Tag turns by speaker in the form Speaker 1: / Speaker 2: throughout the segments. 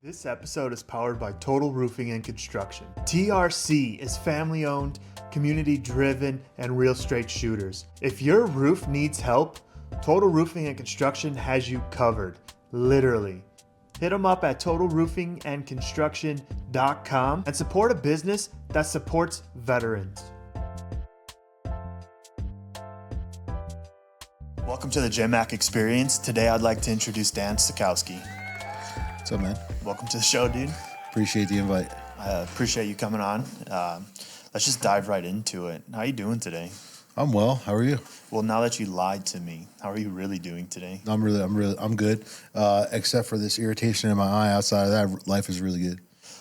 Speaker 1: This episode is powered by Total Roofing and Construction. TRC is family owned, community driven, and real straight shooters. If your roof needs help, Total Roofing and Construction has you covered, literally. Hit them up at totalroofingandconstruction.com and support a business that supports veterans. Welcome to the JMach Experience. Today I'd like to introduce Dan Sachkowsky.
Speaker 2: What's up, man?
Speaker 1: Welcome to the show, dude.
Speaker 2: Appreciate the invite.
Speaker 1: I appreciate you coming on. Let's just dive right into it. How are you doing today?
Speaker 2: I'm well. How are you?
Speaker 1: Well, now that you lied to me, how are you really doing today?
Speaker 2: I'm good. Except for this irritation in my eye. Outside of that, life is really good.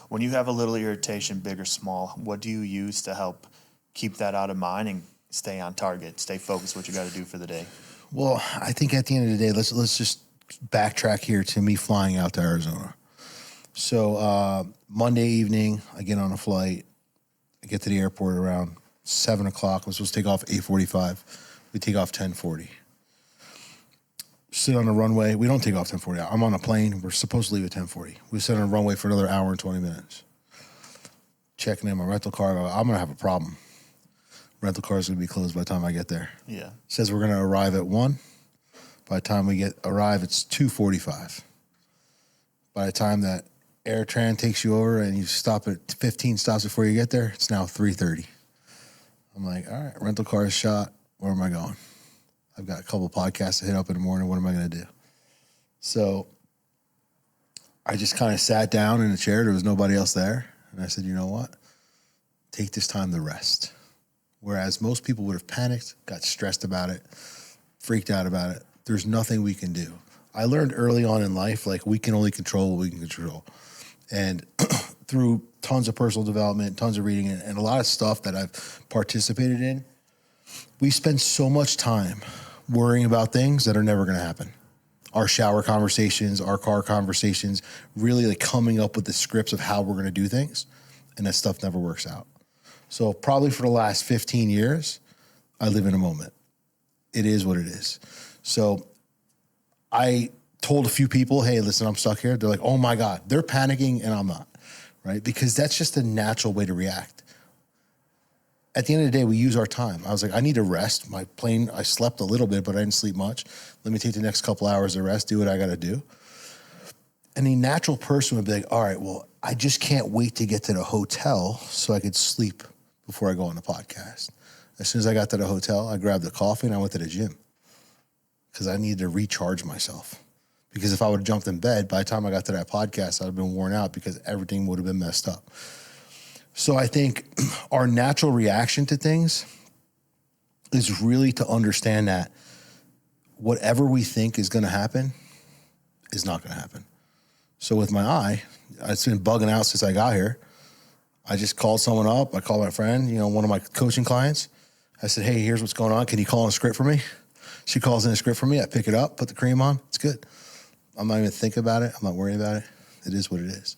Speaker 1: When you have a little irritation, big or small, what do you use to help keep that out of mind and stay on target, stay focused what you got to do for the day?
Speaker 2: Well, I think at the end of the day, let's just backtrack here to me flying out to Arizona. So Monday evening, I get on a flight. I get to the airport around 7 o'clock. I'm supposed to take off 8:45. We take off 10:40. Sit on the runway. We don't take off 10:40. I'm on a plane. We're supposed to leave at 10:40. We sit on the runway for another hour and 20 minutes. Checking in my rental car. I'm going to have a problem. Rental car is going to be closed by the time I get there.
Speaker 1: Yeah.
Speaker 2: Says we're going to arrive at 1. By the time we arrive, it's 2:45. By the time that AirTran takes you over and you stop at 15 stops before you get there, it's now 3:30. I'm like, all right, rental car is shot. Where am I going? I've got a couple of podcasts to hit up in the morning. What am I going to do? So I just kind of sat down in a chair. There was nobody else there. And I said, you know what? Take this time to rest. Whereas most people would have panicked, got stressed about it, freaked out about it. There's nothing we can do. I learned early on in life, like, we can only control what we can control. And through tons of personal development, tons of reading, and a lot of stuff that I've participated in, we spend so much time worrying about things that are never going to happen. Our shower conversations, our car conversations, really like coming up with the scripts of how we're going to do things, and that stuff never works out. So probably for the last 15 years, I live in a moment. It is what it is. So I told a few people, hey, listen, I'm stuck here. They're like, oh my God, they're panicking and I'm not, right? Because that's just a natural way to react. At the end of the day, we use our time. I was like, I need to rest. My plane, I slept a little bit, but I didn't sleep much. Let me take the next couple hours to rest, do what I got to do. And a natural person would be like, all right, well, I just can't wait to get to the hotel so I could sleep before I go on the podcast. As soon as I got to the hotel, I grabbed a coffee and I went to the gym because I needed to recharge myself. Because if I would have jumped in bed, by the time I got to that podcast, I'd have been worn out because everything would have been messed up. So I think our natural reaction to things is really to understand that whatever we think is going to happen is not going to happen. So with my eye, it's been bugging out since I got here. I just called someone up. I called my friend, one of my coaching clients. I said, hey, here's what's going on. Can you call in a script for me? She calls in a script for me. I pick it up, put the cream on. It's good. I'm not even thinking about it. I'm not worrying about it. It is what it is.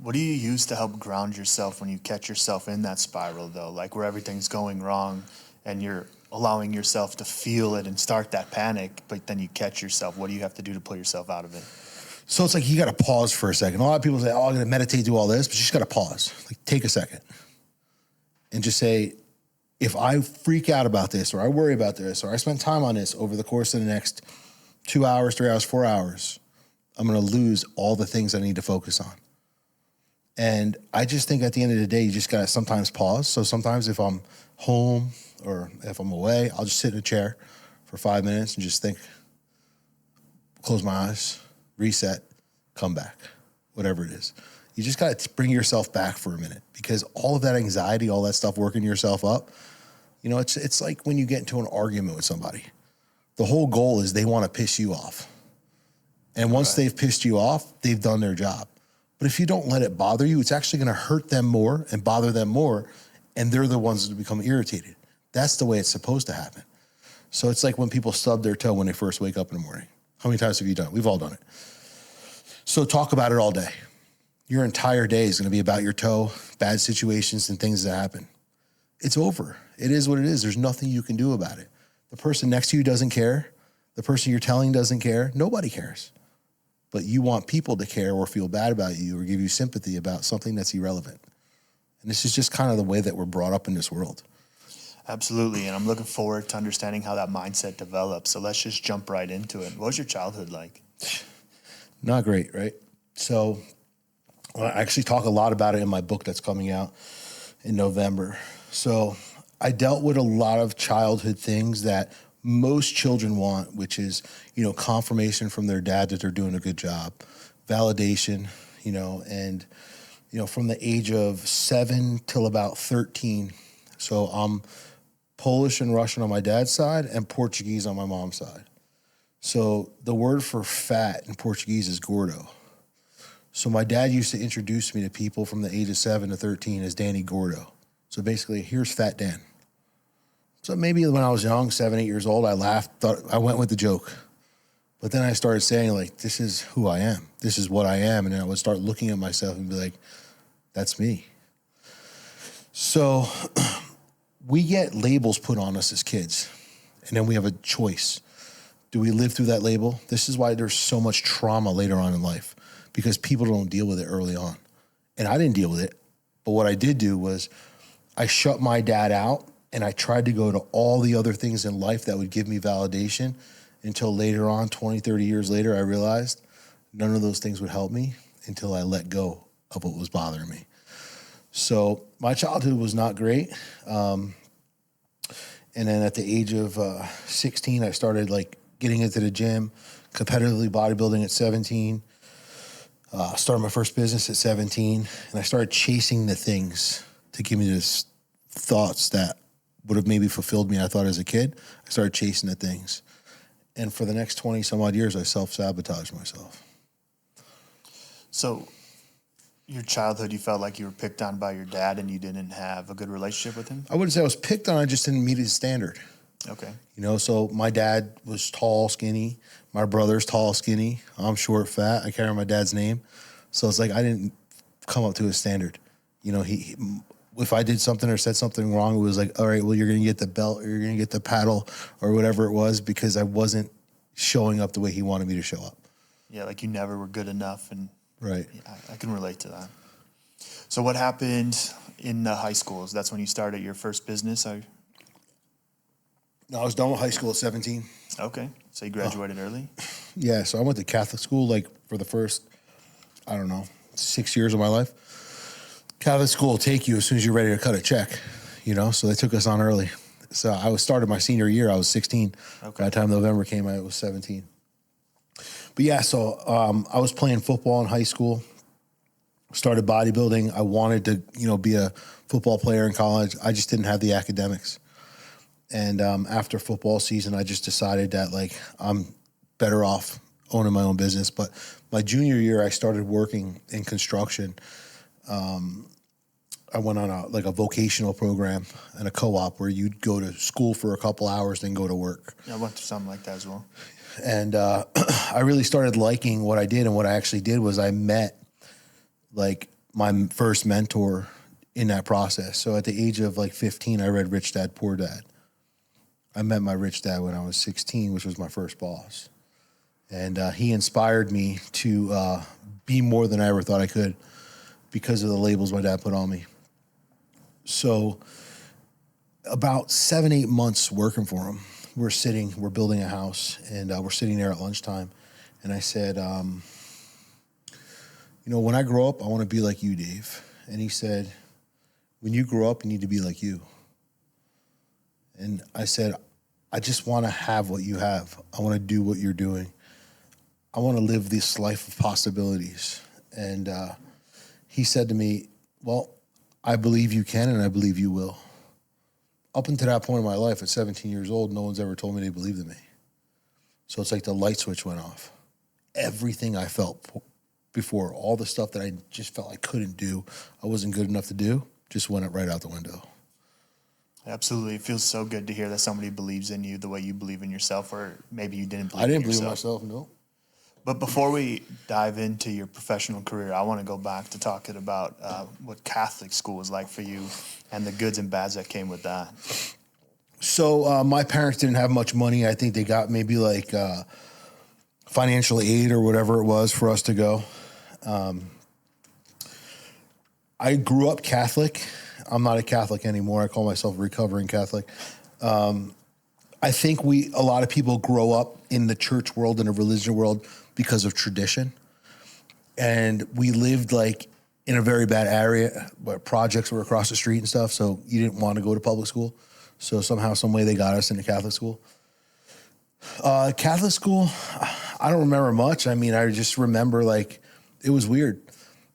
Speaker 1: What do you use to help ground yourself when you catch yourself in that spiral, though, like where everything's going wrong and you're allowing yourself to feel it and start that panic, but then you catch yourself? What do you have to do to pull yourself out of it?
Speaker 2: So it's like you got to pause for a second. A lot of people say, oh, I'm going to meditate, do all this, but you just got to pause. Like, take a second and just say, if I freak out about this or I worry about this or I spend time on this over the course of the next 2 hours, 3 hours, 4 hours, I'm going to lose all the things I need to focus on. And I just think at the end of the day, you just got to sometimes pause. So sometimes if I'm home or if I'm away, I'll just sit in a chair for 5 minutes and just think, close my eyes, reset, come back, whatever it is. You just got to bring yourself back for a minute because all of that anxiety, all that stuff working yourself up, it's like when you get into an argument with somebody. The whole goal is they want to piss you off. And once they've pissed you off, they've done their job. But if you don't let it bother you, it's actually going to hurt them more and bother them more, and they're the ones that become irritated. That's the way it's supposed to happen. So it's like when people stub their toe when they first wake up in the morning. How many times have you done it? We've all done it. So talk about it all day. Your entire day is going to be about your toe, bad situations and things that happen. It's over. It is what it is. There's nothing you can do about it. The person next to you doesn't care. The person you're telling doesn't care. Nobody cares. but you want people to care or feel bad about you or give you sympathy about something that's irrelevant. And this is just kind of the way that we're brought up in this world.
Speaker 1: Absolutely, and I'm looking forward to understanding how that mindset develops. So let's just jump right into it. What was your childhood like?
Speaker 2: Not great, right? So I actually talk a lot about it in my book that's coming out in November. So I dealt with a lot of childhood things that most children want, which is, confirmation from their dad that they're doing a good job, validation, and, from the age of 7 till about 13. So I'm Polish and Russian on my dad's side and Portuguese on my mom's side. So the word for fat in Portuguese is gordo. So my dad used to introduce me to people from the age of 7 to 13 as Danny Gordo. So basically, here's Fat Dan. So maybe when I was young, 7, 8 years old, I laughed, thought I went with the joke. But then I started saying, like, this is who I am. This is what I am. And then I would start looking at myself and be like, that's me. So we get labels put on us as kids, and then we have a choice. Do we live through that label? This is why there's so much trauma later on in life, because people don't deal with it early on. And I didn't deal with it. But what I did do was I shut my dad out, and I tried to go to all the other things in life that would give me validation until later on, 20, 30 years later, I realized none of those things would help me until I let go of what was bothering me. So my childhood was not great. And then at the age of 16, I started getting into the gym, competitively bodybuilding at 17. Started my first business at 17, and I started chasing the things to give me this thoughts that would have maybe fulfilled me, I thought, as a kid. I started chasing the things. And for the next 20 some odd years, I self-sabotaged myself.
Speaker 1: So your childhood, you felt like you were picked on by your dad and you didn't have a good relationship with him?
Speaker 2: I wouldn't say I was picked on, I just didn't meet his standard.
Speaker 1: Okay.
Speaker 2: So my dad was tall, skinny. My brother's tall, skinny. I'm short, fat. I carry my dad's name. So it's like I didn't come up to his standard. He if I did something or said something wrong, it was like, all right, well, you're going to get the belt or you're going to get the paddle or whatever it was, because I wasn't showing up the way he wanted me to show up.
Speaker 1: Yeah, like you never were good enough. And
Speaker 2: right.
Speaker 1: I can relate to that. So what happened in high school? That's when you started your first business?
Speaker 2: No, I was done with high school at 17.
Speaker 1: Okay. So you graduated early?
Speaker 2: Yeah, so I went to Catholic school for the first, 6 years of my life. Catholic school will take you as soon as you're ready to cut a check, so they took us on early. So I started my senior year, I was 16. Okay. By the time November came, I was 17. But yeah, so I was playing football in high school, started bodybuilding. I wanted to, be a football player in college. I just didn't have the academics. And after football season, I just decided that I'm better off owning my own business. But my junior year, I started working in construction. I went on a vocational program and a co-op where you'd go to school for a couple hours, then go to work.
Speaker 1: Yeah, I went through something like that as well.
Speaker 2: And I really started liking what I did. And what I actually did was I met my first mentor in that process. So at the age of 15, I read Rich Dad, Poor Dad. I met my rich dad when I was 16, which was my first boss. And he inspired me to be more than I ever thought I could because of the labels my dad put on me. So about 7, 8 months working for him, we're building a house, and we're sitting there at lunchtime. And I said, when I grow up, I want to be like you, Dave. And he said, when you grow up, you need to be like you. And I said, I just want to have what you have. I want to do what you're doing. I want to live this life of possibilities. And he said to me, well, I believe you can and I believe you will. Up until that point in my life, at 17 years old, no one's ever told me they believed in me. So it's like the light switch went off. Everything I felt before, all the stuff that I just felt I couldn't do, I wasn't good enough to do, just went right out the window.
Speaker 1: Absolutely. It feels so good to hear that somebody believes in you the way you believe in yourself, or maybe you didn't believe in yourself.
Speaker 2: I didn't believe in myself, no.
Speaker 1: But before we dive into your professional career, I want to go back to talking about what Catholic school was like for you and the goods and bads that came with that.
Speaker 2: So my parents didn't have much money. I think they got maybe financial aid or whatever it was for us to go. I grew up Catholic. I'm not a Catholic anymore. I call myself a recovering Catholic. I think a lot of people grow up in the church world and the religion world because of tradition. And we lived like in a very bad area where projects were across the street and stuff. So you didn't want to go to public school. So somehow, some way they got us into Catholic school. Catholic school, I don't remember much. I mean, I just remember like it was weird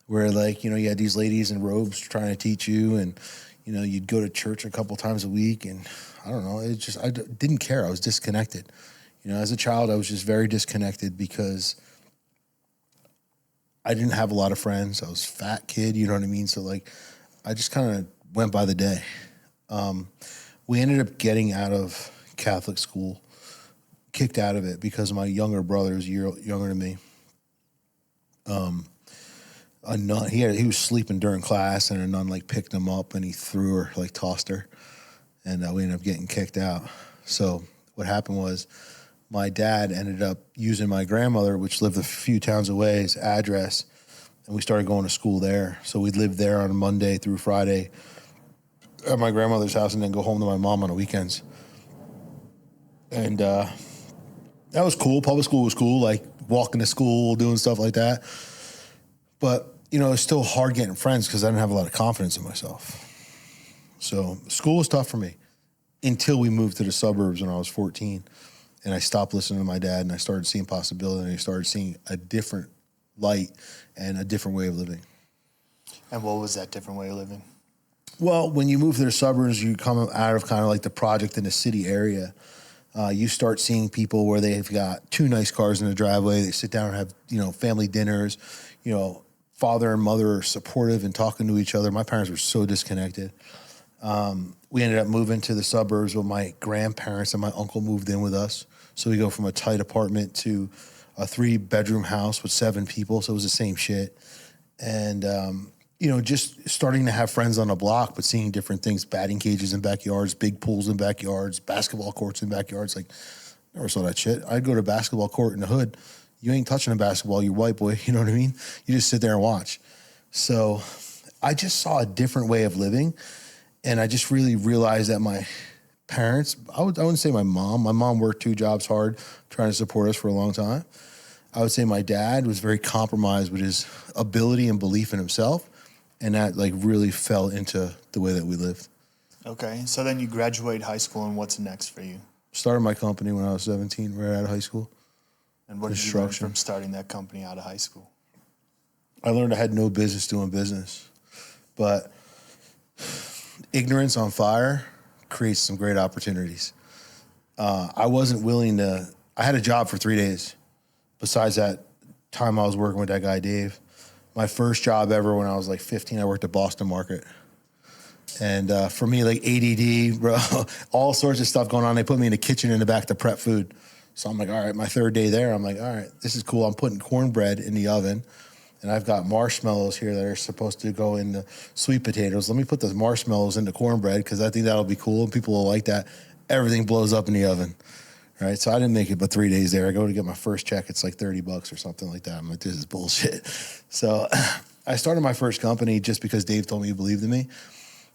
Speaker 2: where like, you know, you had these ladies in robes trying to teach you and, you know, you'd go to church a couple times a week and I don't know. I didn't care. I was disconnected. You know, as a child, I was just very disconnected because I didn't have a lot of friends. I was a fat kid, you know what I mean? So like, I just kind of went by the day. We ended up getting out of Catholic school, kicked out of it because my younger brother is a year younger than me. A nun, he was sleeping during class and a nun like picked him up and he threw her, like tossed her. And we ended up getting kicked out. So what happened was my dad ended up using my grandmother, which lived a few towns away's address, and we started going to school there. So we'd live there on a Monday through Friday at my grandmother's house and then go home to my mom on the weekends. And that was cool. Public school was cool, like walking to school, doing stuff like that. But, you know, it's still hard getting friends because I didn't have a lot of confidence in myself. So school was tough for me until we moved to the suburbs when I was 14. And I stopped listening to my dad and I started seeing possibility and I started seeing a different light and a different way of living.
Speaker 1: And what was that different way of living?
Speaker 2: Well, when you move to the suburbs, you come out of kind of like the project in the city area. You start seeing people where they've got two nice cars in the driveway. They sit down and have, you know, family dinners. You know, father and mother are supportive and talking to each other. My parents were so disconnected. We ended up moving to the suburbs with my grandparents and my uncle moved in with us. So we go from a tight apartment to a 3-bedroom house with 7 people. So it was the same shit. And, you know, just starting to have friends on the block, but seeing different things, batting cages in backyards, big pools in backyards, basketball courts in backyards. Like, never saw that shit. I'd go to a basketball court in the hood. You ain't touching a basketball, you're white boy. You know what I mean? You just sit there and watch. So I just saw a different way of living. And I just really realized that my parents, I wouldn't say my mom worked 2 jobs hard trying to support us for a long time. I would say my dad was very compromised with his ability and belief in himself. And that like really fell into the way that we lived.
Speaker 1: Okay. So then you graduate high school and what's next for you?
Speaker 2: Started my company when I was 17, right out of high school.
Speaker 1: And what did you learn from starting that company out of high school?
Speaker 2: I learned I had no business doing business. But ignorance on fire creates some great opportunities. I wasn't willing to, I had a job for 3 days. Besides that time I was working with that guy, Dave. My first job ever when I was like 15, I worked at Boston Market. And for me, like ADD, bro, all sorts of stuff going on. They put me in the kitchen in the back to prep food. So I'm like, all right, my 3rd day there, I'm like, all right, this is cool. I'm putting cornbread in the oven. And I've got marshmallows here that are supposed to go in the sweet potatoes. Let me put those marshmallows in the cornbread because I think that'll be cool and people will like that. Everything blows up in the oven, right? So I didn't make it but 3 days there. I go to get my first check. It's like $30 or something like that. I'm like, this is bullshit. So I started my first company just because Dave told me he believed in me.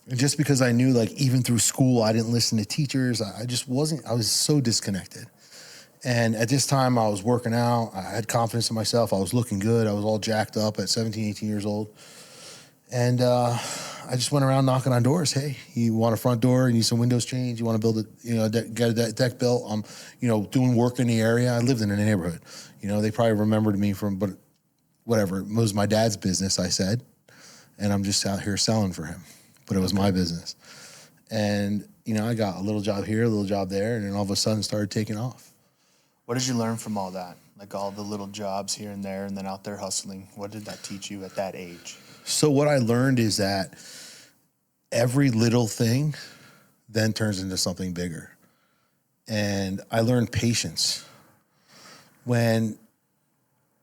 Speaker 2: And just because I knew like even through school, I didn't listen to teachers. I was so disconnected. And at this time, I was working out. I had confidence in myself. I was looking good. I was all jacked up at 17, 18 years old. And I just went around knocking on doors. Hey, you want a front door? You need some windows changed? You want to build get a deck built? I'm, doing work in the area. I lived in the neighborhood. They probably remembered me from, but whatever. It was my dad's business, I said. And I'm just out here selling for him. But it was my business. And, I got a little job here, a little job there. And then all of a sudden started taking off.
Speaker 1: What did you learn from all that? Like all the little jobs here and there and then out there hustling. What did that teach you at that age?
Speaker 2: So what I learned is that every little thing then turns into something bigger. And I learned patience. When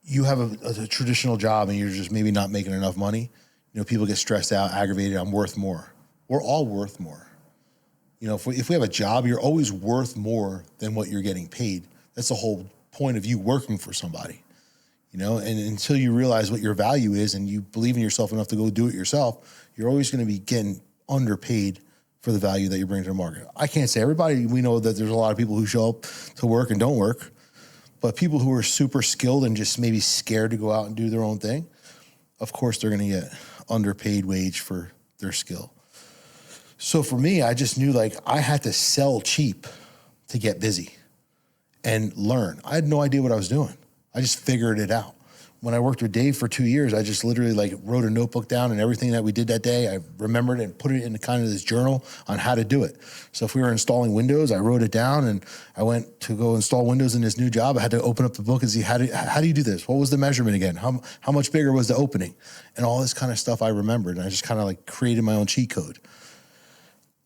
Speaker 2: you have a traditional job and you're just maybe not making enough money, people get stressed out, aggravated. I'm worth more. We're all worth more. If we have a job, you're always worth more than what you're getting paid. That's the whole point of you working for somebody, you know, and until you realize what your value is and you believe in yourself enough to go do it yourself, you're always going to be getting underpaid for the value that you bring to the market. I can't say everybody, we know that there's a lot of people who show up to work and don't work, but people who are super skilled and just maybe scared to go out and do their own thing, of course they're going to get underpaid wage for their skill. So for me, I just knew like I had to sell cheap to get busy and learn. I had no idea what I was doing. I just figured it out. When I worked with Dave for 2 years, I just literally like wrote a notebook down and everything that we did that day, I remembered and put it in kind of this journal on how to do it. So if we were installing windows, I wrote it down and I went to go install windows in this new job. I had to open up the book and see how do you do this? What was the measurement again? How much bigger was the opening? And all this kind of stuff I remembered. And I just kind of like created my own cheat code.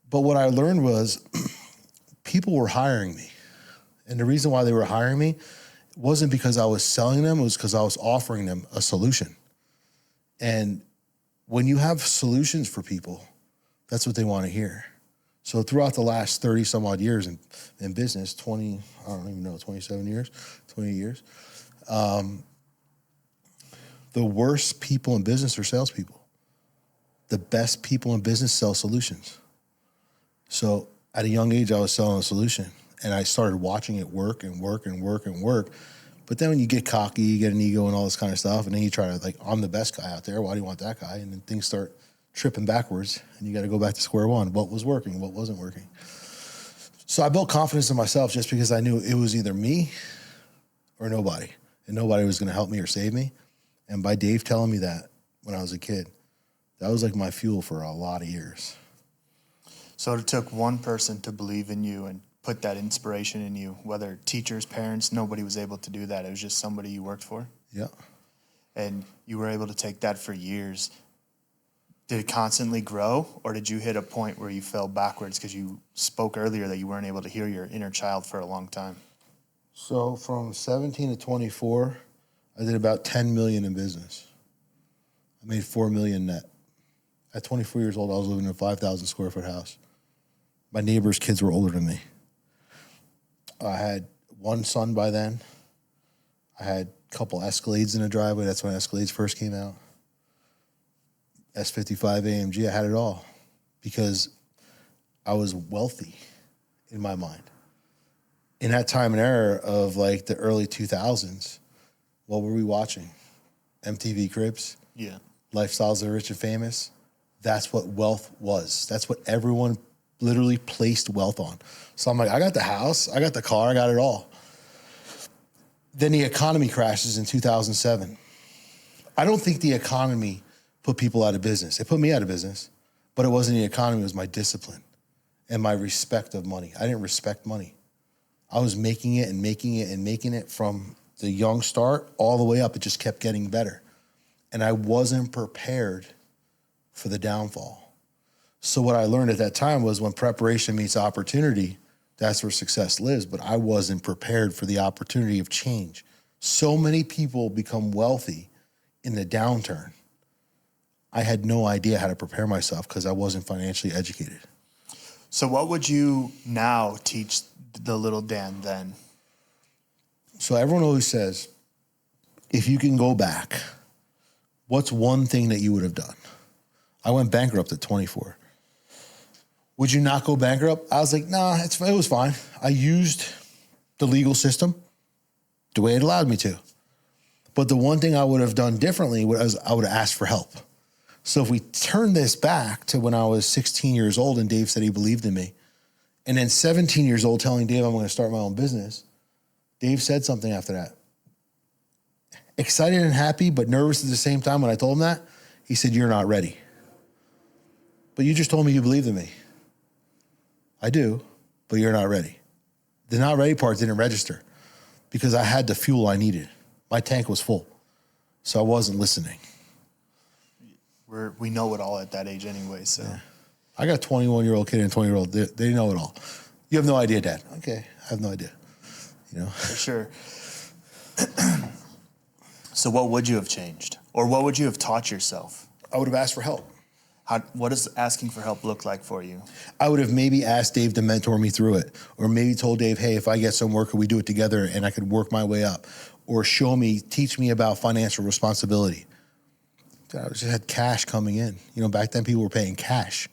Speaker 2: But what I learned was people were hiring me. And the reason why they were hiring me wasn't because I was selling them, it was because I was offering them a solution. And when you have solutions for people, that's what they want to hear. So throughout the last 30 some odd years in business, 20 years, the worst people in business are salespeople. The best people in business sell solutions. So at a young age, I was selling a solution. And I started watching it work and work and work and work. But then when you get cocky, you get an ego and all this kind of stuff, and then you try to like, I'm the best guy out there. Why do you want that guy? And then things start tripping backwards, and you got to go back to square one. What was working? What wasn't working? So I built confidence in myself just because I knew it was either me or nobody, and nobody was going to help me or save me. And by Dave telling me that when I was a kid, that was like my fuel for a lot of years.
Speaker 1: So it took one person to believe in you and put that inspiration in you, whether teachers, parents, nobody was able to do that. It was just somebody you worked for.
Speaker 2: Yeah.
Speaker 1: And you were able to take that for years. Did it constantly grow, or did you hit a point where you fell backwards because you spoke earlier that you weren't able to hear your inner child for a long time?
Speaker 2: So from 17 to 24, I did about 10 million in business. I made 4 million net. At 24 years old, I was living in a 5,000 square foot house. My neighbors' kids were older than me. I had one son by then. I had a couple Escalades in the driveway. That's when Escalades first came out. S55 AMG, I had it all because I was wealthy in my mind. In that time and era of like the early 2000s, what were we watching? MTV Cribs?
Speaker 1: Yeah.
Speaker 2: Lifestyles of the Rich and Famous? That's what wealth was. That's what everyone literally placed wealth on. So I'm like, I got the house, I got the car, I got it all. Then the economy crashes in 2007. I don't think the economy put people out of business. It put me out of business, but it wasn't the economy, it was my discipline and my respect of money. I didn't respect money. I was making it and making it and making it from the young start all the way up. It just kept getting better. And I wasn't prepared for the downfall. So what I learned at that time was when preparation meets opportunity, that's where success lives. But I wasn't prepared for the opportunity of change. So many people become wealthy in the downturn. I had no idea how to prepare myself because I wasn't financially educated.
Speaker 1: So what would you now teach the little Dan then?
Speaker 2: So everyone always says, if you can go back, what's one thing that you would have done? I went bankrupt at 24. Would you not go bankrupt? I was like, nah, it was fine. I used the legal system the way it allowed me to. But the one thing I would have done differently was I would have asked for help. So if we turn this back to when I was 16 years old and Dave said he believed in me, and then 17 years old telling Dave I'm going to start my own business, Dave said something after that. Excited and happy, but nervous at the same time when I told him that. He said, you're not ready. But you just told me you believed in me. I do, but you're not ready. The not ready part didn't register because I had the fuel I needed. My tank was full, so I wasn't listening.
Speaker 1: We know it all at that age anyway, so.
Speaker 2: Yeah. I got a 21-year-old kid and a 20-year-old. They know it all. You have no idea, Dad. Okay, I have no idea. You know?
Speaker 1: For sure. So what would you have changed? Or what would you have taught yourself?
Speaker 2: I would have asked for help.
Speaker 1: What does asking for help look like for you?
Speaker 2: I would have maybe asked Dave to mentor me through it, or maybe told Dave, hey, if I get some work, could we do it together and I could work my way up, or teach me about financial responsibility. I just had cash coming in. Back then people were paying cash.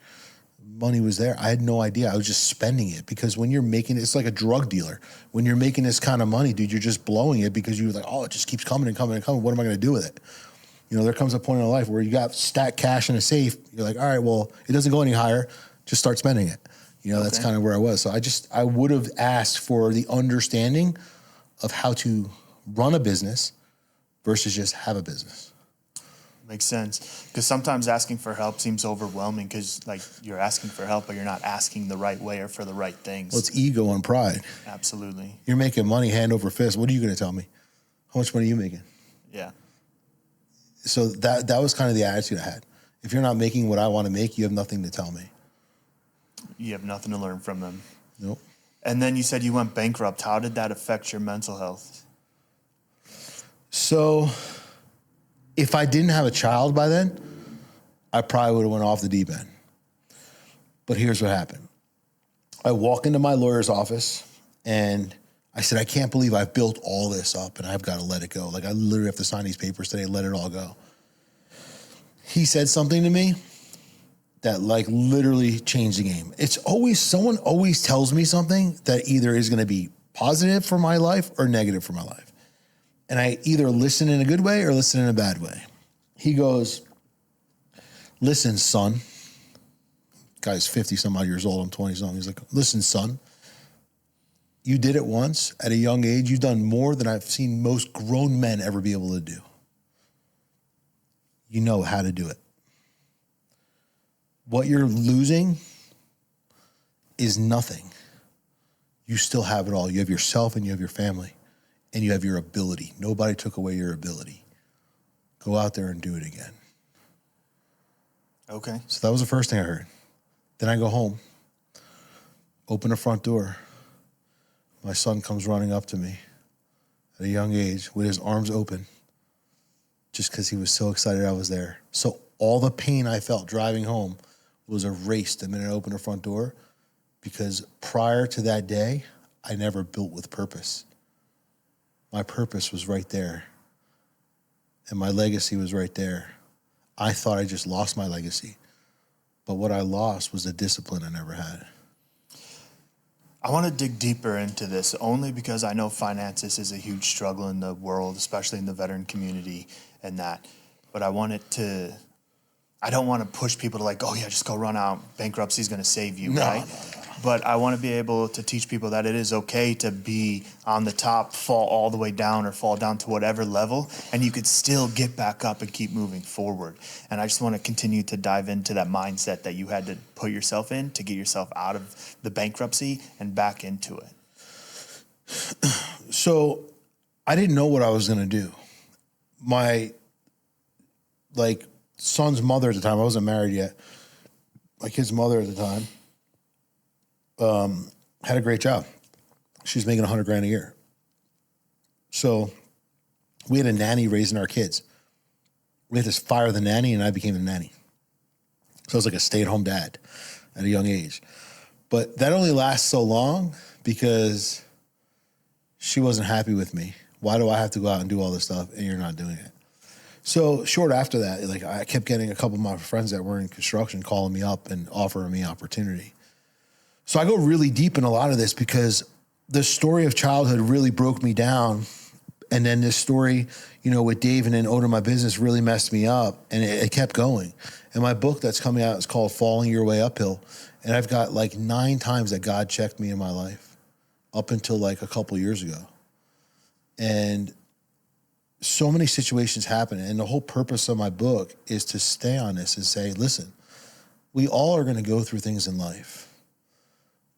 Speaker 2: Money was there. I had no idea. I was just spending it because when you're making it's like a drug dealer. When you're making this kind of money, dude, you're just blowing it because you're like, oh, it just keeps coming and coming and coming. What am I going to do with it? There comes a point in life where you got stacked cash in a safe. You're like, all right, well, it doesn't go any higher. Just start spending it. That's kind of where I was. So I would have asked for the understanding of how to run a business versus just have a business.
Speaker 1: Makes sense. Because sometimes asking for help seems overwhelming because you're asking for help, but you're not asking the right way or for the right things.
Speaker 2: Well, it's ego and pride.
Speaker 1: Absolutely.
Speaker 2: You're making money hand over fist. What are you going to tell me? How much money are you making?
Speaker 1: Yeah.
Speaker 2: So that was kind of the attitude I had. If you're not making what I want to make, you have nothing to tell me.
Speaker 1: You have nothing to learn from them.
Speaker 2: Nope.
Speaker 1: And then you said you went bankrupt. How did that affect your mental health?
Speaker 2: So if I didn't have a child by then, I probably would have went off the deep end. But here's what happened. I walk into my lawyer's office and I said, I can't believe I've built all this up and I've got to let it go. I literally have to sign these papers today, let it all go. He said something to me that literally changed the game. Someone always tells me something that either is going to be positive for my life or negative for my life. And I either listen in a good way or listen in a bad way. He goes, listen, son. Guy's 50 some odd years old. I'm 20 something. He's like, listen, son. You did it once at a young age. You've done more than I've seen most grown men ever be able to do. You know how to do it. What you're losing is nothing. You still have it all. You have yourself and you have your family and you have your ability. Nobody took away your ability. Go out there and do it again.
Speaker 1: Okay.
Speaker 2: So that was the first thing I heard. Then I go home, open the front door. My son comes running up to me at a young age with his arms open just because he was so excited I was there. So all the pain I felt driving home was erased the minute I opened the front door because prior to that day, I never built with purpose. My purpose was right there and my legacy was right there. I thought I just lost my legacy, but what I lost was the discipline I never had.
Speaker 1: I want to dig deeper into this only because I know finances is a huge struggle in the world, especially in the veteran community and that. But I don't want to push people to oh yeah, just go run out. Bankruptcy is going to save you, right? No. But I want to be able to teach people that it is okay to be on the top, fall all the way down or fall down to whatever level, and you could still get back up and keep moving forward. And I just want to continue to dive into that mindset that you had to put yourself in to get yourself out of the bankruptcy and back into it.
Speaker 2: So I didn't know what I was going to do. My son's mother at the time, I wasn't married yet. My kid's mother at the time had a great job. She's making $100,000 a year. So we had a nanny raising our kids. We had to fire the nanny and I became the nanny. So I was like a stay-at-home dad at a young age. But that only lasts so long because she wasn't happy with me. Why do I have to go out and do all this stuff and you're not doing it? So short after that, I kept getting a couple of my friends that were in construction calling me up and offering me opportunity. So I go really deep in a lot of this because the story of childhood really broke me down. And then this story, with Dave and then owning my business really messed me up and it kept going. And my book that's coming out is called Falling Your Way Uphill. And I've got 9 times that God checked me in my life up until a couple of years ago. And so many situations happen. And the whole purpose of my book is to stay on this and say, listen, we all are going to go through things in life.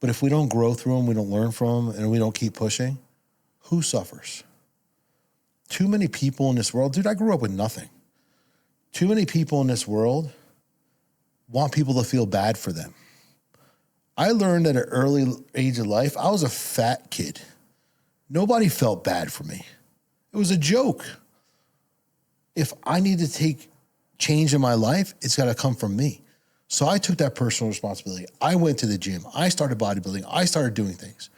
Speaker 2: But if we don't grow through them, we don't learn from them, and we don't keep pushing, who suffers? Too many people in this world, dude, I grew up with nothing. Too many people in this world want people to feel bad for them. I learned at an early age of life, I was a fat kid. Nobody felt bad for me. It was a joke. If I need to take change in my life, it's got to come from me. So I took that personal responsibility. I went to the gym. I started bodybuilding. I started doing things.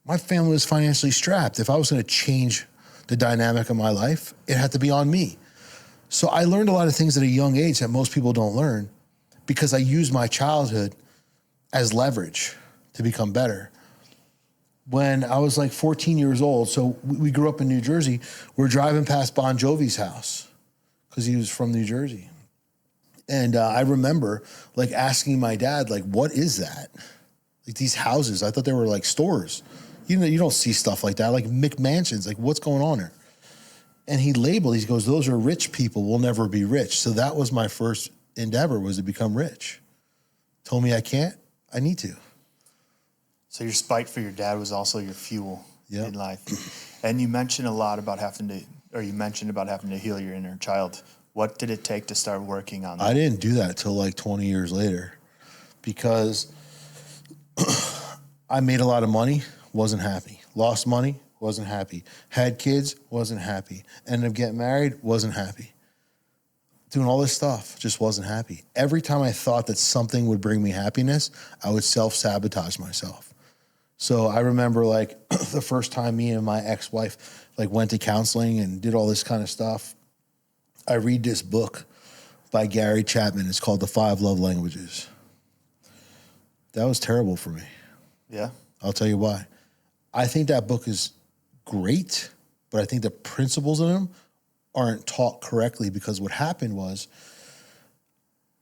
Speaker 2: My family was financially strapped. If I was going to change the dynamic of my life, it had to be on me. So I learned a lot of things at a young age that most people don't learn because I used my childhood as leverage to become better. When I was like 14 years old, so we grew up in New Jersey, we're driving past Bon Jovi's house because he was from New Jersey. And I remember like asking my dad, like, what is that? Like these houses, I thought they were like stores. You know, you don't see stuff like that, like McMansions, like what's going on there? And he labeled, he goes, those are rich people, we'll never be rich. So that was my first endeavor, was to become rich. Told me I can't, I need to.
Speaker 1: So your spite for your dad was also your fuel in life. And you mentioned about having to heal your inner child. What did it take to start working on that?
Speaker 2: I didn't do that till like 20 years later because I made a lot of money, wasn't happy. Lost money, wasn't happy. Had kids, wasn't happy. Ended up getting married, wasn't happy. Doing all this stuff, just wasn't happy. Every time I thought that something would bring me happiness, I would self-sabotage myself. So I remember like the first time me and my ex-wife like went to counseling and did all this kind of stuff. I read this book by Gary Chapman. It's called The 5 Love Languages. That was terrible for me.
Speaker 1: Yeah.
Speaker 2: I'll tell you why. I think that book is great, but I think the principles in them aren't taught correctly because what happened was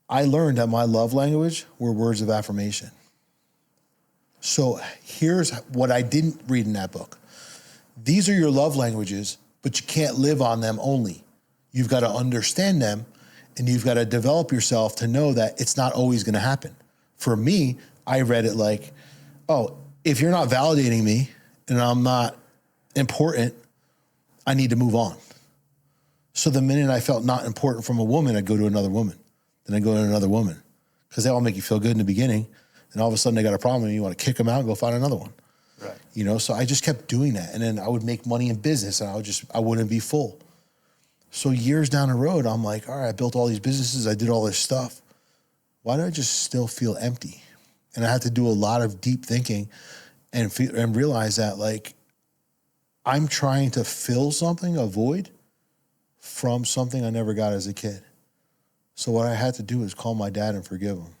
Speaker 2: I learned that my love language were words of affirmation. So here's what I didn't read in that book. These are your love languages, but you can't live on them only. You've got to understand them and you've got to develop yourself to know that it's not always going to happen. For me, I read it like, oh, if you're not validating me and I'm not important, I need to move on. So the minute I felt not important from a woman, I'd go to another woman. Then I'd go to another woman because they all make you feel good in the beginning. And all of a sudden they got a problem and you want to kick them out and go find another one.
Speaker 1: Right.
Speaker 2: You know, so I just kept doing that. And then I would make money in business and I wouldn't be full. So years down the road, I'm like, all right, I built all these businesses. I did all this stuff. Why do I just still feel empty? And I had to do a lot of deep thinking and realize that like I'm trying to fill something, a void from something I never got as a kid. So what I had to do is call my dad and forgive him.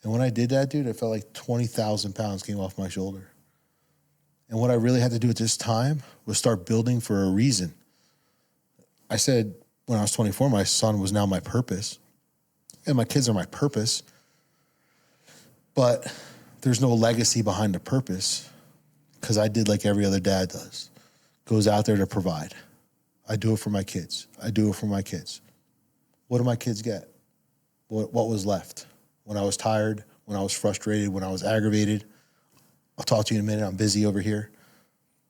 Speaker 2: And when I did that, dude, I felt like 20,000 pounds came off my shoulder. And what I really had to do at this time was start building for a reason. I said when I was 24, my son was now my purpose. And my kids are my purpose. But there's no legacy behind the purpose because I did like every other dad does. Goes out there to provide. I do it for my kids. I do it for my kids. What do my kids get? What was left? When I was tired, when I was frustrated, when I was aggravated. I'll talk to you in a minute. I'm busy over here.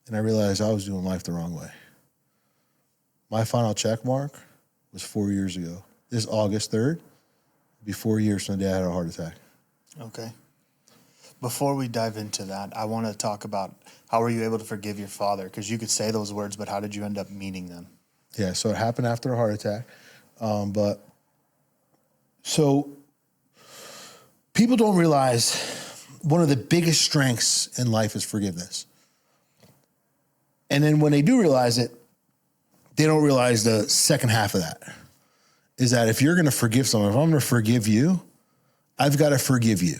Speaker 2: And I realized I was doing life the wrong way. My final check mark was 4 years ago. This August 3rd, be 4 years from the day I had a heart attack.
Speaker 1: Okay. Before we dive into that, I want to talk about how were you able to forgive your father? Because you could say those words, but how did you end up meaning them?
Speaker 2: Yeah, so it happened after a heart attack. So people don't realize one of the biggest strengths in life is forgiveness. And then when they do realize it, they don't realize the second half of that is that if you're going to forgive someone, if I'm going to forgive you, I've got to forgive you.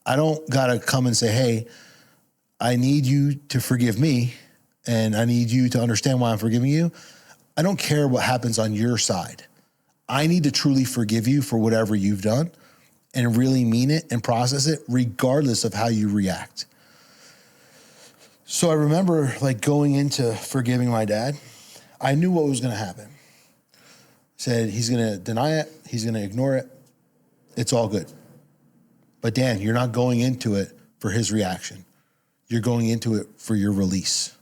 Speaker 2: I don't got to come and say, hey, I need you to forgive me and I need you to understand why I'm forgiving you. I don't care what happens on your side. I need to truly forgive you for whatever you've done and really mean it and process it regardless of how you react. So I remember like going into forgiving my dad. I knew what was going to happen. Said he's going to deny it. He's going to ignore it. It's all good. But Dan, you're not going into it for his reaction. You're going into it for your release.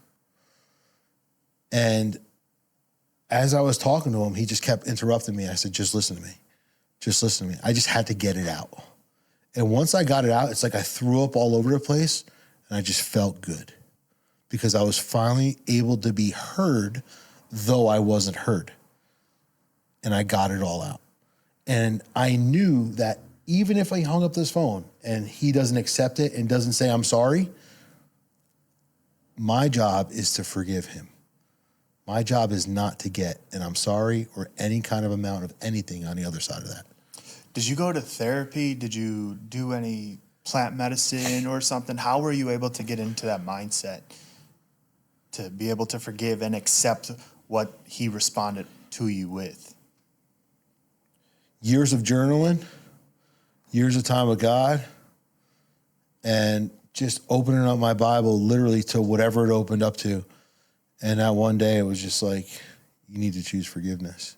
Speaker 2: And as I was talking to him, he just kept interrupting me. I said, just listen to me. Just listen to me. I just had to get it out. And once I got it out, it's like I threw up all over the place and I just felt good because I was finally able to be heard, though I wasn't heard. And I got it all out. And I knew that even if I hung up this phone and he doesn't accept it and doesn't say, I'm sorry, my job is to forgive him. My job is not to get an I'm sorry or any kind of amount of anything on the other side of that.
Speaker 1: Did you go to therapy? Did you do any plant medicine or something? How were you able to get into that mindset to be able to forgive and accept what he responded to you with?
Speaker 2: Years of journaling, years of time with God, and just opening up my Bible literally to whatever it opened up to. And that one day it was just like, you need to choose forgiveness.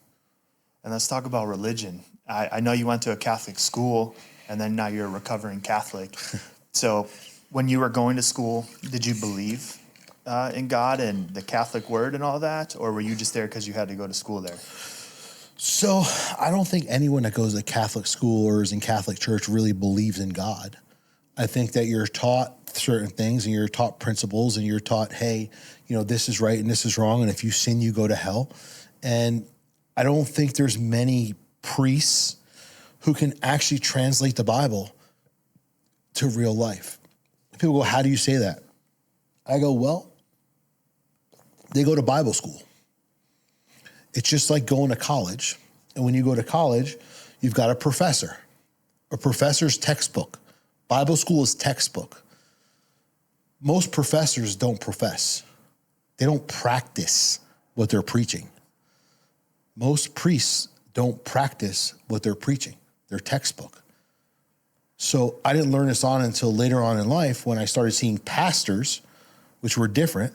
Speaker 1: And let's talk about religion. I know you went to a Catholic school, and then now you're a recovering Catholic. So when you were going to school, did you believe in God and the Catholic word and all that? Or were you just there because you had to go to school there?
Speaker 2: So I don't think anyone that goes to Catholic school or is in Catholic church really believes in God. I think that you're taught certain things and you're taught principles and you're taught, hey, this is right and this is wrong. And if you sin, you go to hell. And I don't think there's many priests who can actually translate the Bible to real life. People go, how do you say that? I go, well, they go to Bible school. It's just like going to college. And when you go to college, you've got a professor. A professor's textbook. Bible school is textbook. Most professors don't profess. They don't practice what they're preaching. Most priests don't practice what they're preaching. They're textbook. So I didn't learn this on until later on in life when I started seeing pastors, which were different,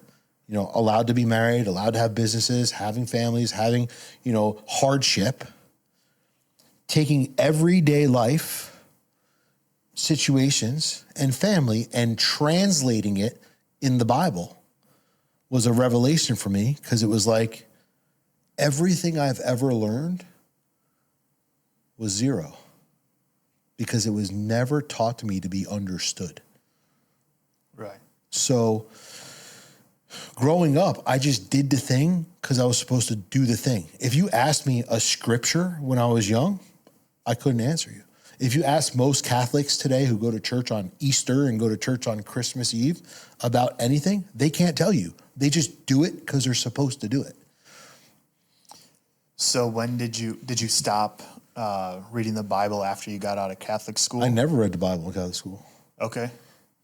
Speaker 2: allowed to be married, allowed to have businesses, having families, having, hardship, taking everyday life situations and family and translating it in the Bible was a revelation for me, because it was like everything I've ever learned was zero, because it was never taught to me to be understood.
Speaker 1: Right.
Speaker 2: So growing up, I just did the thing because I was supposed to do the thing. If you asked me a scripture when I was young, I couldn't answer you. If you ask most Catholics today who go to church on Easter and go to church on Christmas Eve about anything, they can't tell you. They just do it because they're supposed to do it.
Speaker 1: So when did you stop reading the Bible after you got out of Catholic school?
Speaker 2: I never read the Bible in Catholic school.
Speaker 1: Okay.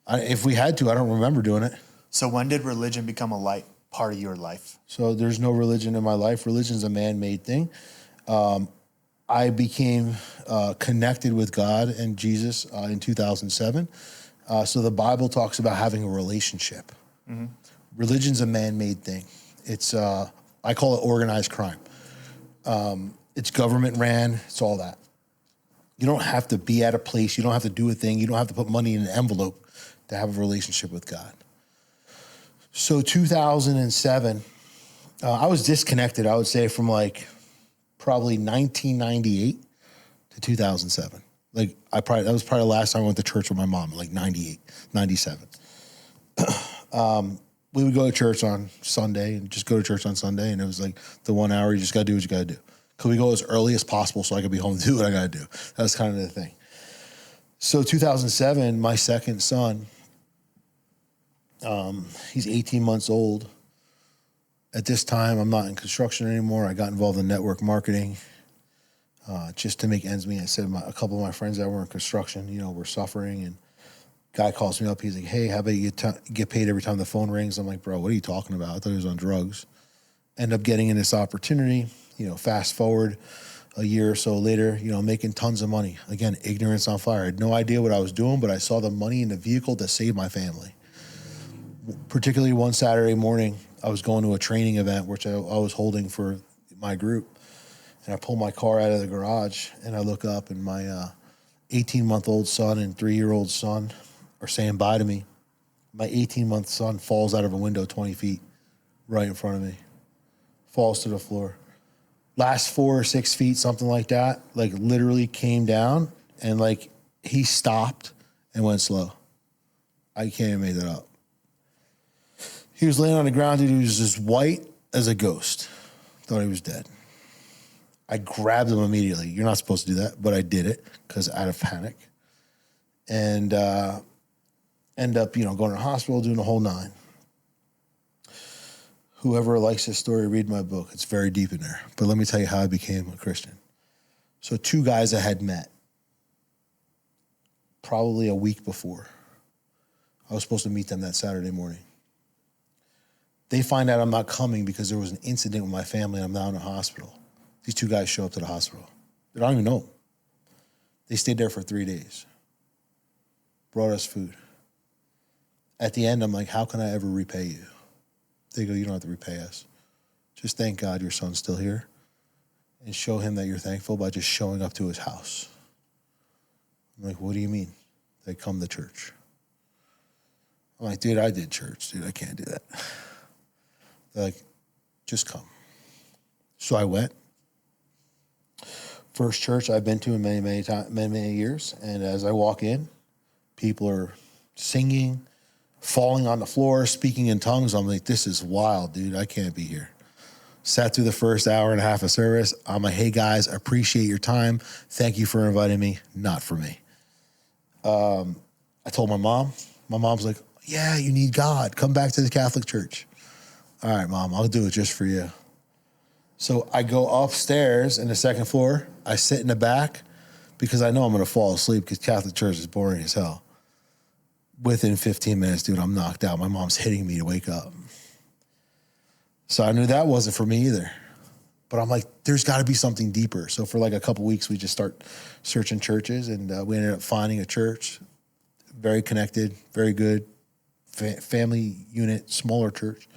Speaker 2: If we had to, I don't remember doing it.
Speaker 1: So when did religion become a part of your life?
Speaker 2: So there's no religion in my life. Religion's a man-made thing. I became connected with God and Jesus in 2007. So the Bible talks about having a relationship. Mm-hmm. Religion's a man-made thing. It's I call it organized crime. It's government ran. It's all that. You don't have to be at a place. You don't have to do a thing. You don't have to put money in an envelope to have a relationship with God. So 2007, I was disconnected, I would say, from probably 1998 to 2007. That was probably the last time I went to church with my mom, 98, 97. We would go to church on Sunday and just go to church on Sunday. And it was the 1 hour, you just got to do what you got to do. Could we go as early as possible so I could be home to do what I got to do? That was kind of the thing. So 2007, my second son, he's 18 months old. At this time, I'm not in construction anymore. I got involved in network marketing just to make ends meet. I said a couple of my friends that were in construction, were suffering. And guy calls me up. He's like, hey, how about you get paid every time the phone rings? I'm like, bro, what are you talking about? I thought he was on drugs. End up getting in this opportunity. Fast forward a year or so later, making tons of money. Again, ignorance on fire. I had no idea what I was doing, but I saw the money in the vehicle to save my family. Particularly one Saturday morning, I was going to a training event, which I was holding for my group. And I pull my car out of the garage and I look up and my 18-month-old son and 3-year-old son are saying bye to me. My 18-month son falls out of a window 20 feet right in front of me. Falls to the floor. Last 4 or 6 feet, something like that, literally came down and he stopped and went slow. I can't even make that up. He was laying on the ground, dude. He was as white as a ghost. Thought he was dead. I grabbed him immediately. You're not supposed to do that, but I did it because out of panic. And end up, going to the hospital, doing the whole nine. Whoever likes this story, read my book. It's very deep in there. But let me tell you how I became a Christian. So 2 guys I had met probably a week before. I was supposed to meet them that Saturday morning. They find out I'm not coming because there was an incident with my family and I'm now in the hospital. These 2 guys show up to the hospital. They don't even know them. They stayed there for 3 days. Brought us food. At the end, I'm like, how can I ever repay you? They go, you don't have to repay us. Just thank God your son's still here and show him that you're thankful by just showing up to his house. I'm like, what do you mean? They come to church. I'm like, dude, I did church. Dude, I can't do that. They're like, just come. So I went. First church I've been to in many years. And as I walk in, people are singing, falling on the floor, speaking in tongues. I'm like, this is wild, dude. I can't be here. Sat through the first hour and a half of service. I'm like, hey, guys, appreciate your time. Thank you for inviting me. Not for me. I told my mom. My mom's like, yeah, you need God. Come back to the Catholic Church. All right, Mom, I'll do it just for you. So I go upstairs in the second floor. I sit in the back because I know I'm going to fall asleep because Catholic Church is boring as hell. Within 15 minutes, dude, I'm knocked out. My mom's hitting me to wake up. So I knew that wasn't for me either. But I'm like, there's got to be something deeper. So for like a couple weeks, we just start searching churches, and we ended up finding a church, very connected, very good, family unit, smaller church.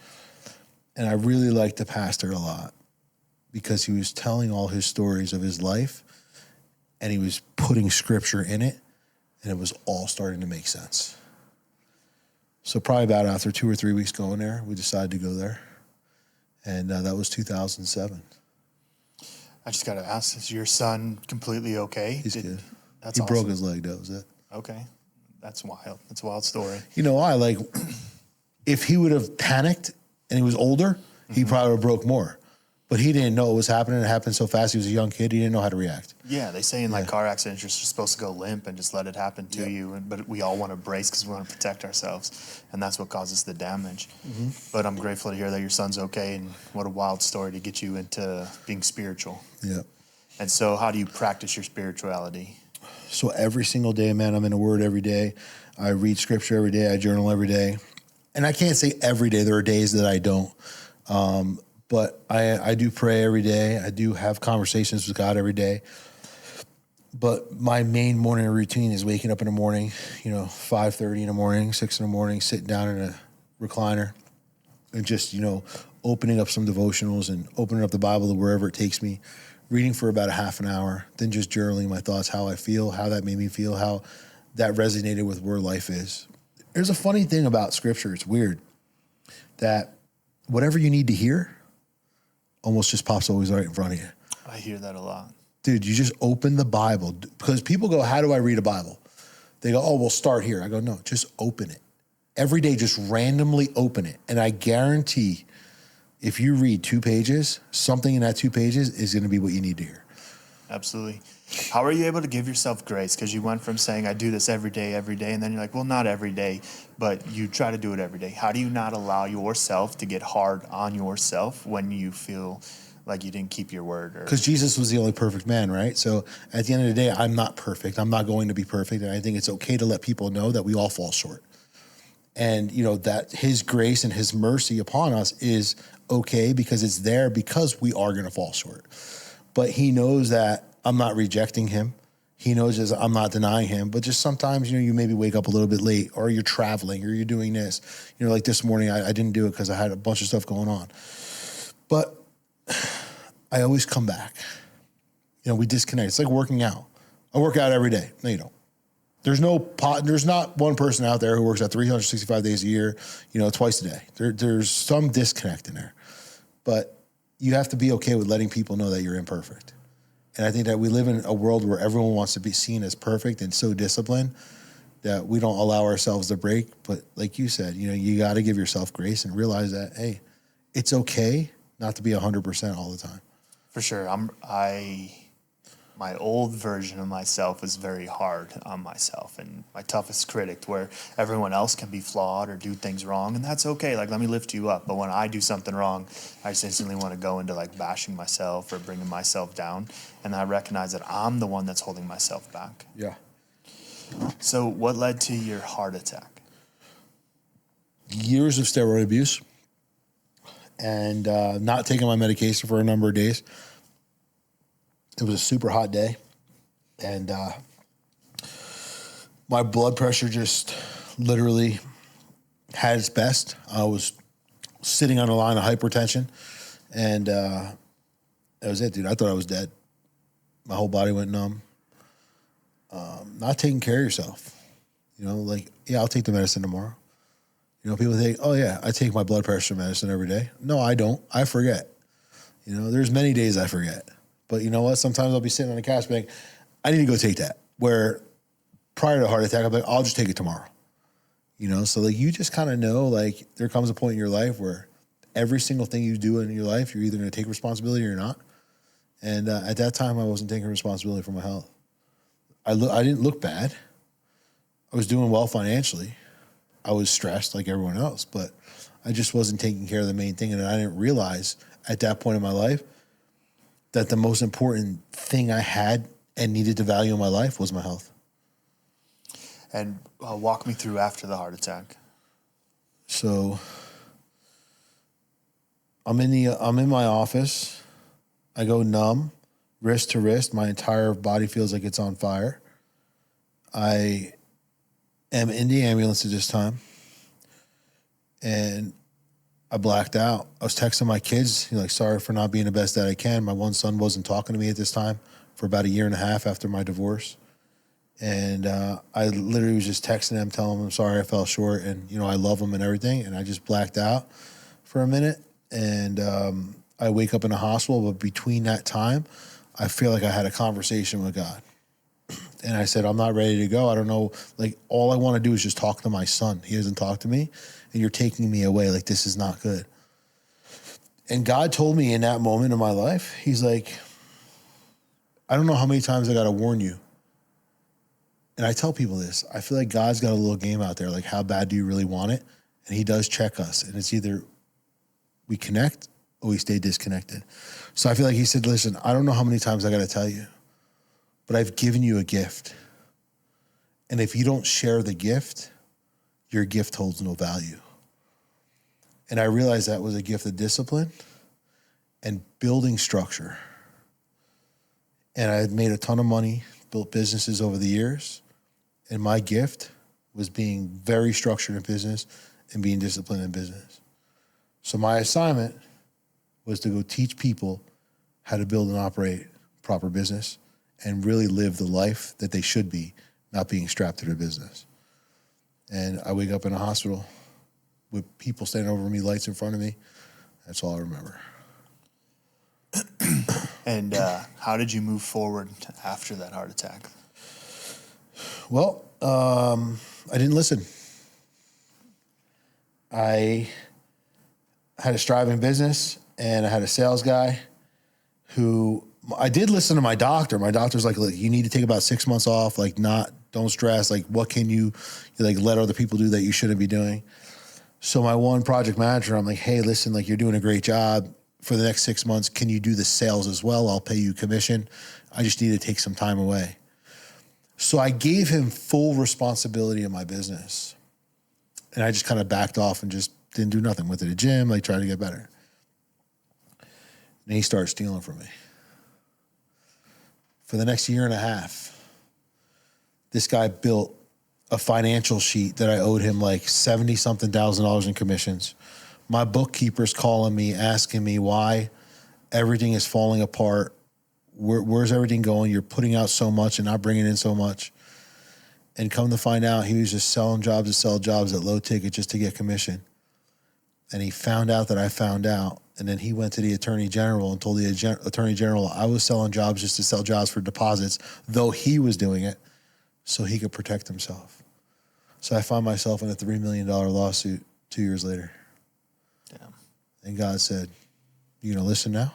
Speaker 2: And I really liked the pastor a lot because he was telling all his stories of his life, and he was putting scripture in it, and it was all starting to make sense. So probably about after 2 or 3 weeks going there, we decided to go there. And that was 2007.
Speaker 1: I just got to ask, is your son completely okay?
Speaker 2: He's good.
Speaker 1: That's
Speaker 2: he
Speaker 1: awesome.
Speaker 2: broke his leg, that was it.
Speaker 1: Okay. That's wild. That's a wild story.
Speaker 2: You know why? Like, if he would have panicked and he was older, he probably would have broke more. But he didn't know what was happening. It happened so fast. He was a young kid. He didn't know how to react.
Speaker 1: Yeah, they say in like car accidents, you're supposed to go limp and just let it happen to you. But we all want to brace because we want to protect ourselves. And that's what causes the damage. But I'm grateful to hear that your son's okay. And what a wild story to get you into being spiritual.
Speaker 2: Yeah.
Speaker 1: And so how do you practice your spirituality?
Speaker 2: So every single day, man, I'm in the Word every day. I read scripture every day. I journal every day. And I can't say every day. There are days that I don't. But I do pray every day. I do have conversations with God every day. But my main morning routine is waking up in the morning, 5:30 in the morning, 6 in the morning, sitting down in a recliner and just, opening up some devotionals and opening up the Bible to wherever it takes me, reading for about a half an hour, then just journaling my thoughts, how I feel, how that made me feel, how that resonated with where life is. There's a funny thing about scripture. It's weird that whatever you need to hear almost just pops always right in front of you.
Speaker 1: I hear that a lot.
Speaker 2: Dude, you just open the Bible. Because people go, how do I read a Bible? They go, oh, we'll start here. I go, no, just open it. Every day, just randomly open it. And I guarantee if you read 2 pages, something in that 2 pages is going to be what you need to hear.
Speaker 1: Absolutely. How are you able to give yourself grace? Because you went from saying, I do this every day, and then you're like, well, not every day, but you try to do it every day. How do you not allow yourself to get hard on yourself when you feel like you didn't keep your word?
Speaker 2: Because Jesus was the only perfect man, right? So at the end of the day, I'm not perfect. I'm not going to be perfect. And I think it's okay to let people know that we all fall short. And, that his grace and his mercy upon us is okay because it's there because we are going to fall short. But he knows that I'm not rejecting him. He knows that I'm not denying him. But just sometimes, you maybe wake up a little bit late or you're traveling or you're doing this. Like this morning, I didn't do it because I had a bunch of stuff going on. But I always come back. We disconnect. It's like working out. I work out every day. No, you don't. There's not one person out there who works out 365 days a year, twice a day. There's some disconnect in there. But you have to be okay with letting people know that you're imperfect. And I think that we live in a world where everyone wants to be seen as perfect and so disciplined that we don't allow ourselves to break. But like you said, you got to give yourself grace and realize that, hey, it's okay not to be 100% all the time.
Speaker 1: For sure. My old version of myself was very hard on myself and my toughest critic, where everyone else can be flawed or do things wrong, and that's okay. Like, let me lift you up. But when I do something wrong, I just instantly want to go into like bashing myself or bringing myself down. And I recognize that I'm the one that's holding myself back.
Speaker 2: Yeah.
Speaker 1: So what led to your heart attack?
Speaker 2: Years of steroid abuse and not taking my medication for a number of days. It was a super hot day, and my blood pressure just literally had its best. I was sitting on a line of hypertension, and that was it, dude. I thought I was dead. My whole body went numb. Not taking care of yourself. You know, like, yeah, I'll take the medicine tomorrow. You know, people think, oh, yeah, I take my blood pressure medicine every day. No, I don't. I forget. You know, there's many days I forget. But you know what? Sometimes I'll be sitting on the couch being, I need to go take that. Where prior to a heart attack, I'll be like, I'll just take it tomorrow. You know, so like you just kind of know, like there comes a point in your life where every single thing you do in your life, you're either going to take responsibility or you're not. And at that time, I wasn't taking responsibility for my health. I didn't look bad. I was doing well financially. I was stressed like everyone else, but I just wasn't taking care of the main thing. And I didn't realize at that point in my life that the most important thing I had and needed to value in my life was my health.
Speaker 1: And walk me through after the heart attack.
Speaker 2: So I'm in my office. I go numb, wrist to wrist. My entire body feels like it's on fire. I am in the ambulance at this time, and I blacked out. I was texting my kids, like, sorry for not being the best that I can. My one son wasn't talking to me at this time for about a year and a half after my divorce. And I literally was just texting them, telling them I'm sorry I fell short and, you know, I love them and everything. And I just blacked out for a minute. And I wake up in the hospital. But between that time, I feel like I had a conversation with God. And I said, I'm not ready to go. I don't know. Like, all I want to do is just talk to my son. He doesn't talk to me. And you're taking me away. Like, this is not good. And God told me in that moment in my life, he's like, I don't know how many times I got to warn you. And I tell people this. I feel like God's got a little game out there. Like, how bad do you really want it? And he does check us. And it's either we connect or we stay disconnected. So I feel like he said, listen, I don't know how many times I got to tell you, but I've given you a gift. And if you don't share the gift, your gift holds no value. And I realized that was a gift of discipline and building structure. And I had made a ton of money, built businesses over the years. And my gift was being very structured in business and being disciplined in business. So my assignment was to go teach people how to build and operate proper business and really live the life that they should be, not being strapped to their business. And I wake up in a hospital with people standing over me, lights in front of me. That's all I remember.
Speaker 1: And how did you move forward after that heart attack?
Speaker 2: Well, I didn't listen. I had a striving business, and I had a sales guy who I did listen to my doctor. My doctor's like, look, you need to take about 6 months off. Like, don't stress. Like, what can you like let other people do that you shouldn't be doing? So my one project manager, I'm like, hey, listen, like, you're doing a great job. For the next 6 months, can you do the sales as well? I'll pay you commission. I just need to take some time away. So I gave him full responsibility of my business. And I just kind of backed off and just didn't do nothing. Went to the gym, like, tried to get better. And he started stealing from me. For the next year and a half, this guy built a financial sheet that I owed him like $70-something thousand in commissions. My bookkeeper's calling me, asking me why everything is falling apart. Where's everything going? You're putting out so much and not bringing in so much. And come to find out, he was just selling jobs to sell jobs at low ticket just to get commission. And he found out that I found out. And then he went to the attorney general and told the attorney general I was selling jobs just to sell jobs for deposits, though he was doing it so he could protect himself. So I found myself in a $3 million lawsuit 2 years later.
Speaker 1: Damn.
Speaker 2: And God said, you going to listen now?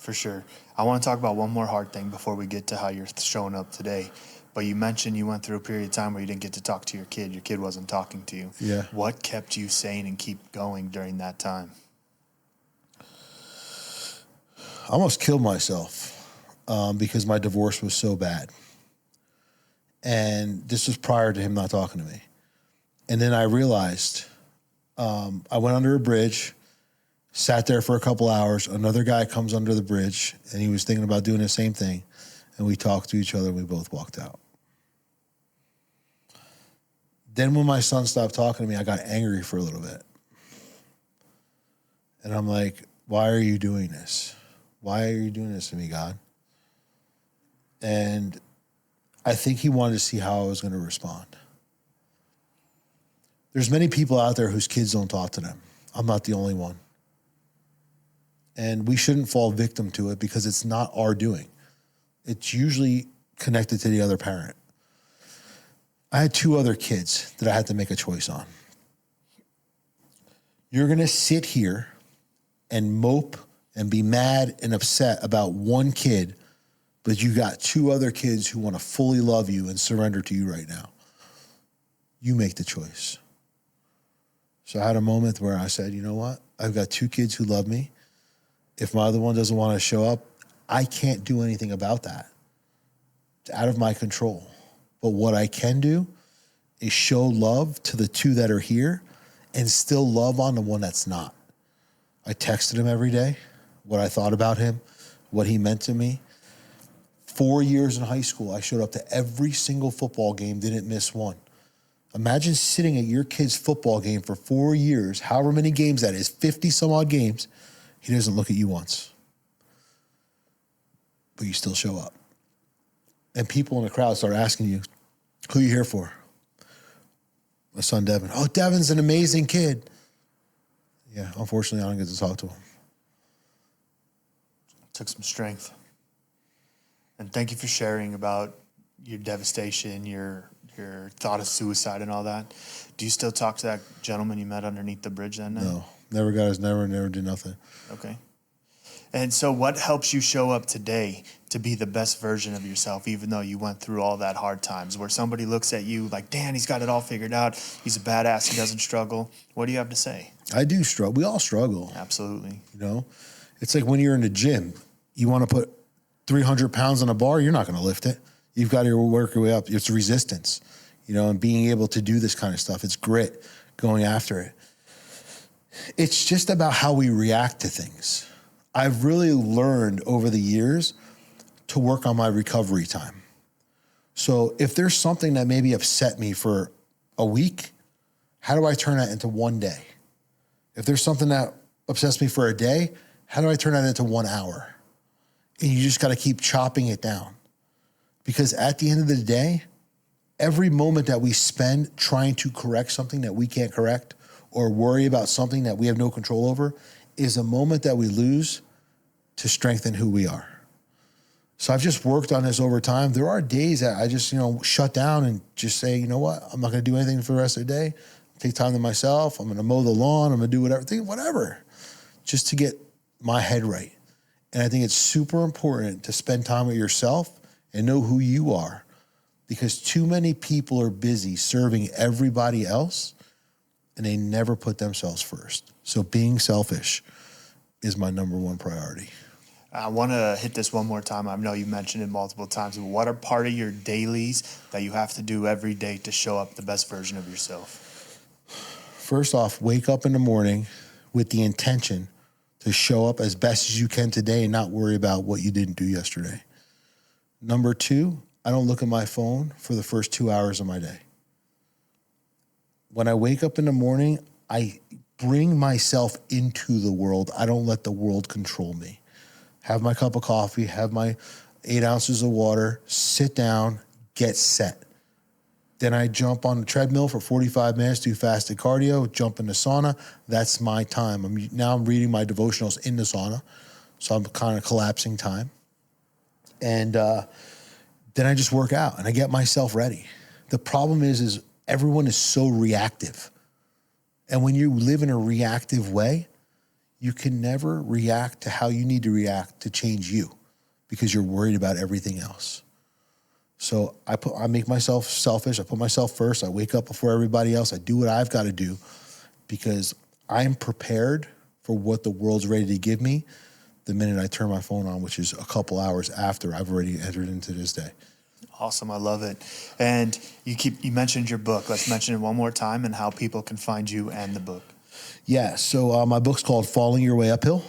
Speaker 1: For sure. I want to talk about one more hard thing before we get to how you're showing up today. But you mentioned you went through a period of time where you didn't get to talk to your kid. Your kid wasn't talking to you.
Speaker 2: Yeah.
Speaker 1: What kept you sane and keep going during that time?
Speaker 2: I almost killed myself because my divorce was so bad. And this was prior to him not talking to me. And then I realized I went under a bridge, sat there for a couple hours. Another guy comes under the bridge, and he was thinking about doing the same thing. And we talked to each other, and we both walked out. Then when my son stopped talking to me, I got angry for a little bit. And I'm like, why are you doing this? Why are you doing this to me, God? And I think he wanted to see how I was going to respond. There's many people out there whose kids don't talk to them. I'm not the only one. And we shouldn't fall victim to it because it's not our doing. It's usually connected to the other parent. I had 2 other kids that I had to make a choice on. You're going to sit here and mope and be mad and upset about one kid, but you got 2 other kids who want to fully love you and surrender to you right now. You make the choice. So I had a moment where I said, you know what? I've got 2 kids who love me. If my other one doesn't want to show up, I can't do anything about that. It's out of my control. But what I can do is show love to the 2 that are here and still love on the one that's not. I texted him every day, what I thought about him, what he meant to me. 4 years in high school, I showed up to every single football game, didn't miss one. Imagine sitting at your kid's football game for 4 years, however many games that is, 50 some odd games. He doesn't look at you once. But you still show up. And people in the crowd start asking you, who are you here for? My son, Devin. Oh, Devin's an amazing kid. Yeah, unfortunately, I don't get to talk to him.
Speaker 1: Took some strength. And thank you for sharing about your devastation, your thought of suicide and all that. Do you still talk to that gentleman you met underneath the bridge that night?
Speaker 2: No, never got his number, never did nothing.
Speaker 1: Okay. And so what helps you show up today to be the best version of yourself, even though you went through all that hard times, where somebody looks at you like, Dan, he's got it all figured out. He's a badass. He doesn't struggle. What do you have to say?
Speaker 2: I do struggle. We all struggle.
Speaker 1: Absolutely.
Speaker 2: You know, it's like when you're in the gym, you want to put 300 pounds on a bar, you're not going to lift it. You've got to work your way up. It's resistance, you know, and being able to do this kind of stuff. It's grit, going after it. It's just about how we react to things. I've really learned over the years to work on my recovery time. So if there's something that maybe upset me for a week, how do I turn that into one day? If there's something that upsets me for a day, how do I turn that into 1 hour? And you just got to keep chopping it down. Because at the end of the day, every moment that we spend trying to correct something that we can't correct or worry about something that we have no control over is a moment that we lose to strengthen who we are. So I've just worked on this over time. There are days that I just, shut down and just say, you know what? I'm not going to do anything for the rest of the day. Take time to myself. I'm going to mow the lawn. I'm going to do whatever, just to get my head right. And I think it's super important to spend time with yourself and know who you are, because too many people are busy serving everybody else and they never put themselves first. So being selfish is my number one priority.
Speaker 1: I want to hit this one more time. I know you mentioned it multiple times, but what are part of your dailies that you have to do every day to show up the best version of yourself?
Speaker 2: First off, wake up in the morning with the intention to show up as best as you can today and not worry about what you didn't do yesterday. Number 2, I don't look at my phone for the first 2 hours of my day. When I wake up in the morning, I bring myself into the world. I don't let the world control me. Have my cup of coffee, have my 8 ounces of water, sit down, get set. Then I jump on the treadmill for 45 minutes, do fasted cardio, jump in the sauna. That's my time. I'm reading my devotionals in the sauna, so I'm kind of collapsing time. And then I just work out and I get myself ready. The problem is everyone is so reactive. And when you live in a reactive way, you can never react to how you need to react to change you because you're worried about everything else. So I make myself selfish. I put myself first. I wake up before everybody else. I do what I've got to do because I'm prepared for what the world's ready to give me the minute I turn my phone on, which is a couple hours after I've already entered into this day.
Speaker 1: Awesome. I love it. And you mentioned your book. Let's mention it one more time and how people can find you and the book.
Speaker 2: Yeah. So my book's called Falling Your Way Uphill.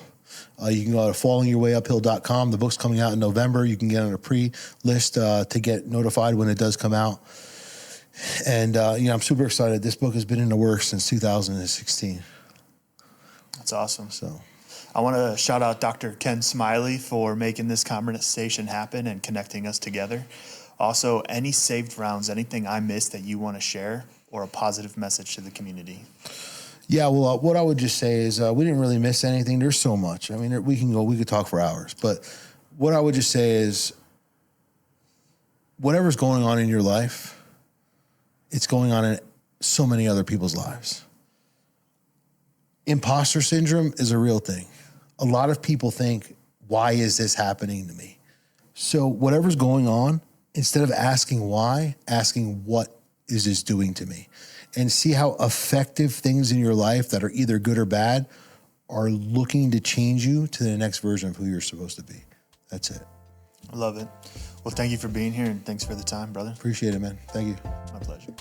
Speaker 2: You can go to fallingyourwayuphill.com. The book's coming out in November. You can get on a pre-list to get notified when it does come out. And, I'm super excited. This book has been in the works since 2016.
Speaker 1: That's awesome.
Speaker 2: So
Speaker 1: I want to shout out Dr. Ken Smiley for making this conversation happen and connecting us together. Also, any saved rounds, anything I missed that you want to share or a positive message to the community?
Speaker 2: Yeah, well, what I would just say is we didn't really miss anything. There's so much. I mean, we could talk for hours. But what I would just say is whatever's going on in your life, it's going on in so many other people's lives. Imposter syndrome is a real thing. A lot of people think, why is this happening to me? So whatever's going on, instead of asking why, asking what is this doing to me? And see how effective things in your life that are either good or bad are looking to change you to the next version of who you're supposed to be. That's it.
Speaker 1: I love it. Well, thank you for being here and thanks for the time, brother.
Speaker 2: Appreciate it, man. Thank you.
Speaker 1: My pleasure.